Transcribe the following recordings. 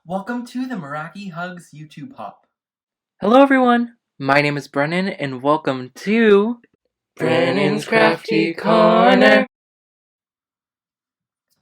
Welcome to the Meraki Hugs YouTube Hop. Hello everyone, my name is Brennan and welcome to Brennan's Crafty Corner.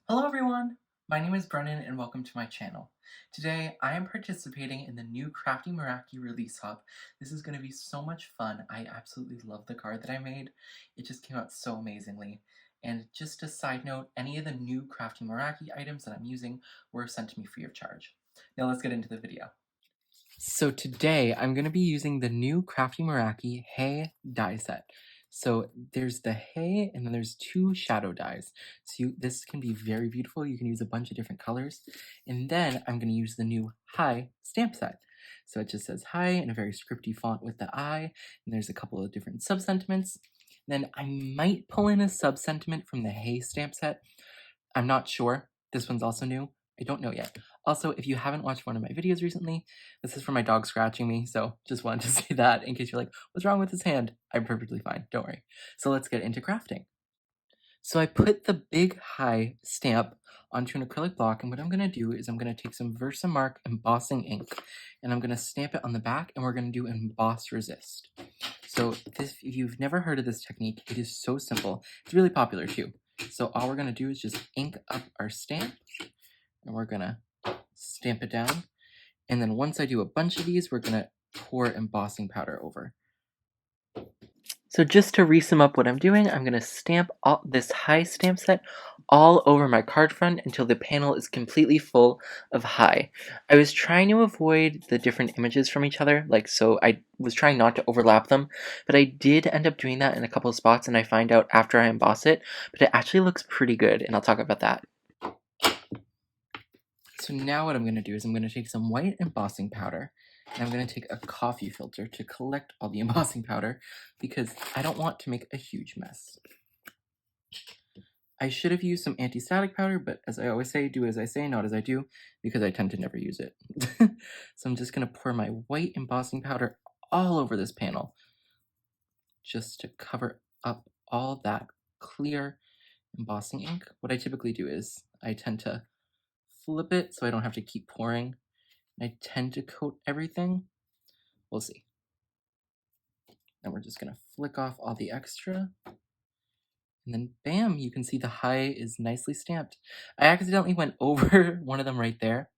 Hello everyone, my name is Brennan and welcome to my channel. Today I am participating in the new Crafty Meraki release hop. This is going to be so much fun. I absolutely love the card that I made. It just came out so amazingly. And just a side note, any of the new Crafty Meraki items that I'm using were sent to me free of charge. Now let's get into the video. So today I'm going to be using the new Crafty Meraki Hay die set. So there's the hay and then there's two shadow dies. So this can be very beautiful. You can use a bunch of different colors. And then I'm going to use the new Hi stamp set. So it just says Hi in a very scripty font with the I, and there's a couple of different sub-sentiments. Then I might pull in a sub-sentiment from the hay stamp set. I'm not sure. This one's also new. I don't know yet. Also, if you haven't watched one of my videos recently, this is for my dog scratching me, so just wanted to say that in case you're like, what's wrong with his hand? I'm perfectly fine, don't worry. So let's get into crafting. So I put the big Hi stamp onto an acrylic block, and what I'm going to do is I'm going to take some Versamark embossing ink, and I'm going to stamp it on the back, and we're going to do emboss resist. So if you've never heard of this technique, it is so simple. It's really popular too. So all we're going to do is just ink up our stamp, and we're going to stamp it down. And then once I do a bunch of these, we're going to pour embossing powder over. So just to re-sum up what I'm doing, I'm going to stamp this Hi stamp set all over my card front until the panel is completely full of Hi. I was trying to avoid the different images from each other, so I was trying not to overlap them, but I did end up doing that in a couple of spots, and I find out after I emboss it, but it actually looks pretty good, and I'll talk about that. So now what I'm going to do is I'm going to take some white embossing powder, and I'm going to take a coffee filter to collect all the embossing powder because I don't want to make a huge mess. I should have used some anti-static powder, but as I always say, do as I say, not as I do, because I tend to never use it. So I'm just going to pour my white embossing powder all over this panel just to cover up all that clear embossing ink. What I typically do is I tend to flip it so I don't have to keep pouring. I tend to coat everything. We'll see. And we're just going to flick off all the extra. And then bam, you can see the Hi is nicely stamped. I accidentally went over one of them right there,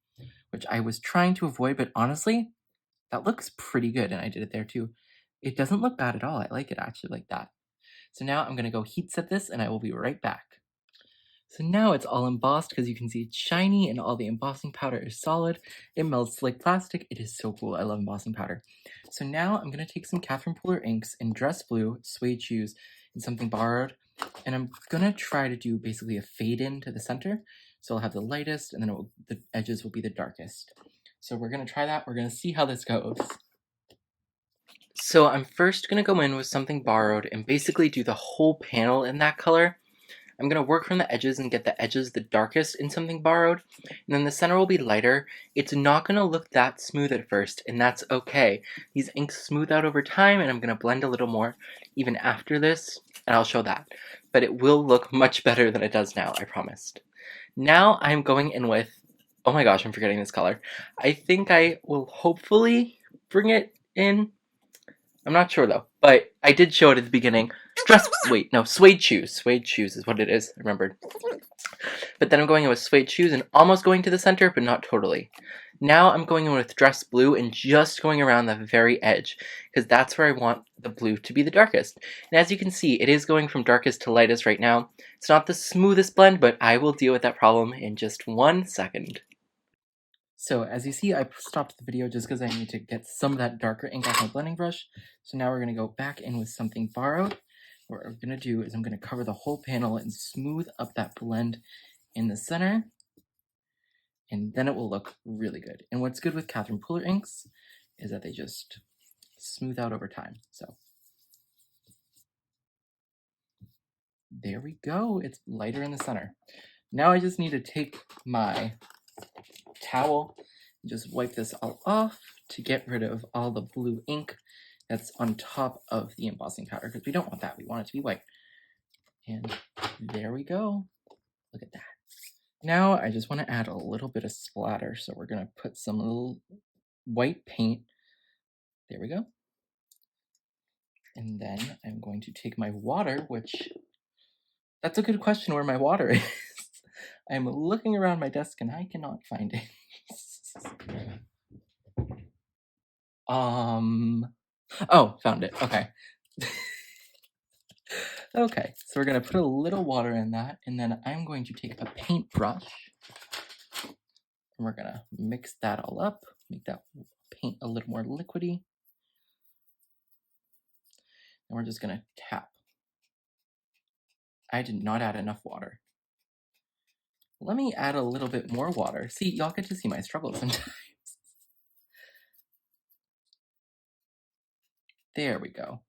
which I was trying to avoid, but honestly, that looks pretty good, and I did it there too. It doesn't look bad at all. I like it actually like that. So now I'm going to go heat set this, and I will be right back. So now it's all embossed because you can see it's shiny and all the embossing powder is solid. It melts like plastic. It is so cool. I love embossing powder. So now I'm going to take some Catherine Pooler inks in Dress Blue, Suede Shoes, and Something Borrowed. And I'm going to try to do basically a fade in to the center. So I'll have the lightest and then the edges will be the darkest. So we're going to try that. We're going to see how this goes. So I'm first going to go in with Something Borrowed and basically do the whole panel in that color. I'm going to work from the edges and get the edges the darkest in Something Borrowed, and then the center will be lighter. It's not going to look that smooth at first, and that's okay. These inks smooth out over time, and I'm going to blend a little more even after this, and I'll show that. But it will look much better than it does now, I promised. Now I'm going in with, oh my gosh, I'm forgetting this color. I think I will hopefully bring it in. I'm not sure though, but I did show it at the beginning. Suede shoes. Suede shoes is what it is, I remembered. But then I'm going in with suede shoes and almost going to the center, but not totally. Now I'm going in with Dress Blue and just going around the very edge, because that's where I want the blue to be the darkest. And as you can see, it is going from darkest to lightest right now. It's not the smoothest blend, but I will deal with that problem in just 1 second. So as you see, I stopped the video just because I need to get some of that darker ink off my blending brush. So now we're going to go back in with Something Borrowed. What I'm going to do is I'm going to cover the whole panel and smooth up that blend in the center. And then it will look really good. And what's good with Catherine Pooler inks is that they just smooth out over time. So there we go. It's lighter in the center. Now I just need to take my towel and just wipe this all off to get rid of all the blue ink that's on top of the embossing powder, because we don't want that. We want it to be white. And there we go. Look at that. Now I just want to add a little bit of splatter, so we're going to put some little white paint. There we go. And then I'm going to take my water, which that's a good question where my water is. I'm looking around my desk and I cannot find it. Oh, found it. Okay. Okay, so we're gonna put a little water in that, and then I'm going to take a paintbrush, and we're gonna mix that all up, make that paint a little more liquidy, and we're just gonna tap. I did not add enough water. Let me add a little bit more water. See, y'all get to see my struggle sometimes. There we go.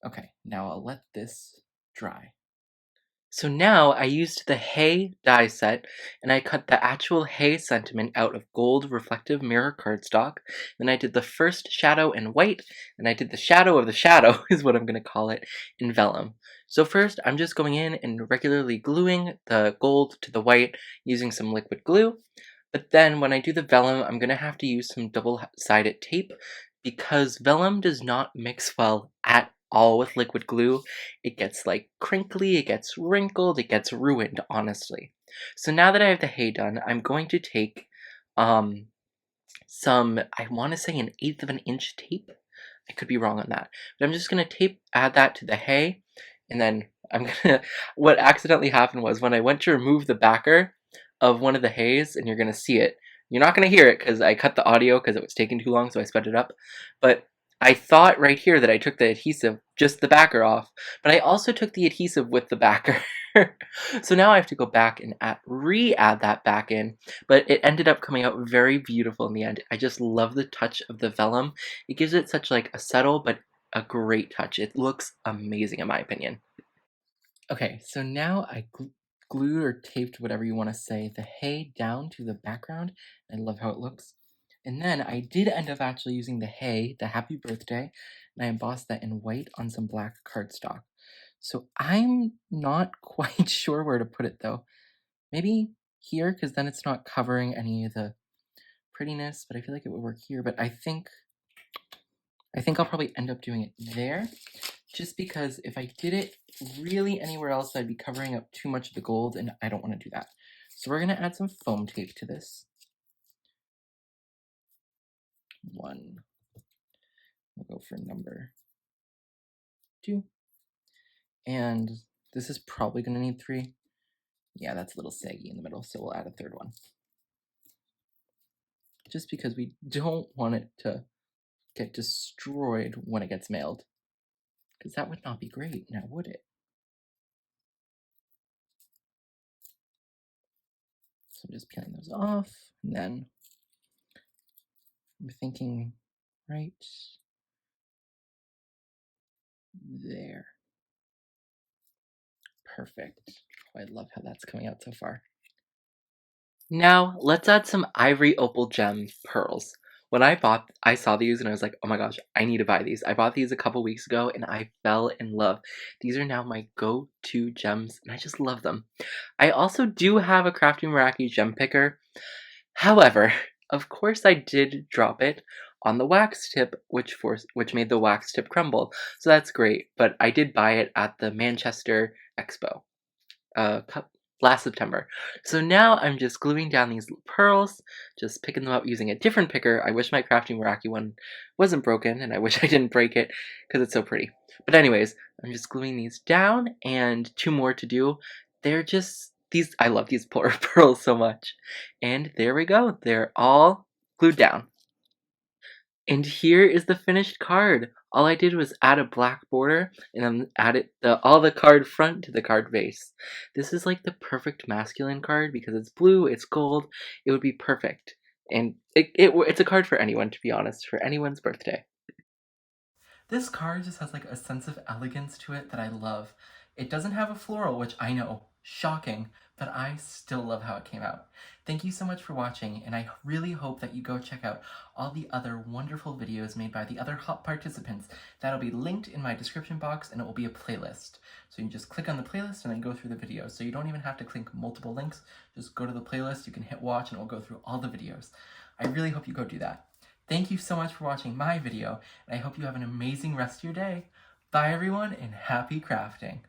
Okay, now I'll let this dry. So now I used the hay die set and I cut the actual hay sentiment out of gold reflective mirror cardstock. Then I did the first shadow in white and I did the shadow of the shadow is what I'm going to call it in vellum. So first I'm just going in and regularly gluing the gold to the white using some liquid glue. But then when I do the vellum, I'm going to have to use some double-sided tape because vellum does not mix well at all with liquid glue. It gets like crinkly, it gets wrinkled, it gets ruined, honestly. So now that I have the hay done, I'm going to take some, I want to say 1/8 of an inch tape. I could be wrong on that. But I'm just going to add that to the hay, and then what accidentally happened was when I went to remove the backer of one of the hays, and you're going to see it, you're not going to hear it because I cut the audio because it was taking too long, so I sped it up. But I thought right here that I took the adhesive, just the backer off, but I also took the adhesive with the backer. So now I have to go back and re-add that back in, but it ended up coming out very beautiful in the end. I just love the touch of the vellum. It gives it such like a subtle but a great touch. It looks amazing in my opinion. Okay, so now I glued or taped, whatever you want to say, the hay down to the background. I love how it looks. And then I did end up actually using the hay, the happy birthday, and I embossed that in white on some black cardstock. So I'm not quite sure where to put it though. Maybe here, because then it's not covering any of the prettiness, but I feel like it would work here. But I think I'll probably end up doing it there, just because if I did it really anywhere else, I'd be covering up too much of the gold, and I don't want to do that. So we're going to add some foam tape to this. One. We'll go for number 2. And this is probably going to need 3. Yeah, that's a little saggy in the middle, so we'll add a 3rd one. Just because we don't want it to get destroyed when it gets mailed. Because that would not be great, now would it? So I'm just peeling those off, and then I'm thinking right there. Perfect. Oh, I love how that's coming out so far. Now, let's add some ivory opal gem pearls. When I saw these and I was like, oh my gosh, I need to buy these. I bought these a couple weeks ago and I fell in love. These are now my go-to gems and I just love them. I also do have a Crafty Meraki gem picker. However, of course I did drop it on the wax tip, which made the wax tip crumble. So that's great, but I did buy it at the Manchester Expo uh, last September. So now I'm just gluing down these pearls, just picking them up using a different picker. I wish my Crafty Meraki one wasn't broken, and I wish I didn't break it, because it's so pretty. But anyways, I'm just gluing these down, and 2 more to do. They're just, I love these pearls so much. And there we go, they're all glued down. And here is the finished card. All I did was add a black border and then added all the card front to the card base. This is like the perfect masculine card because it's blue, it's gold, it would be perfect. And it's a card for anyone, to be honest, for anyone's birthday. This card just has like a sense of elegance to it that I love. It doesn't have a floral, which I know, shocking, but I still love how it came out. Thank you so much for watching, and I really hope that you go check out all the other wonderful videos made by the other hot participants. That'll be linked in my description box, and it will be a playlist. So you can just click on the playlist and then go through the videos. So you don't even have to click multiple links. Just go to the playlist, you can hit watch, and it will go through all the videos. I really hope you go do that. Thank you so much for watching my video, and I hope you have an amazing rest of your day. Bye everyone, and happy crafting!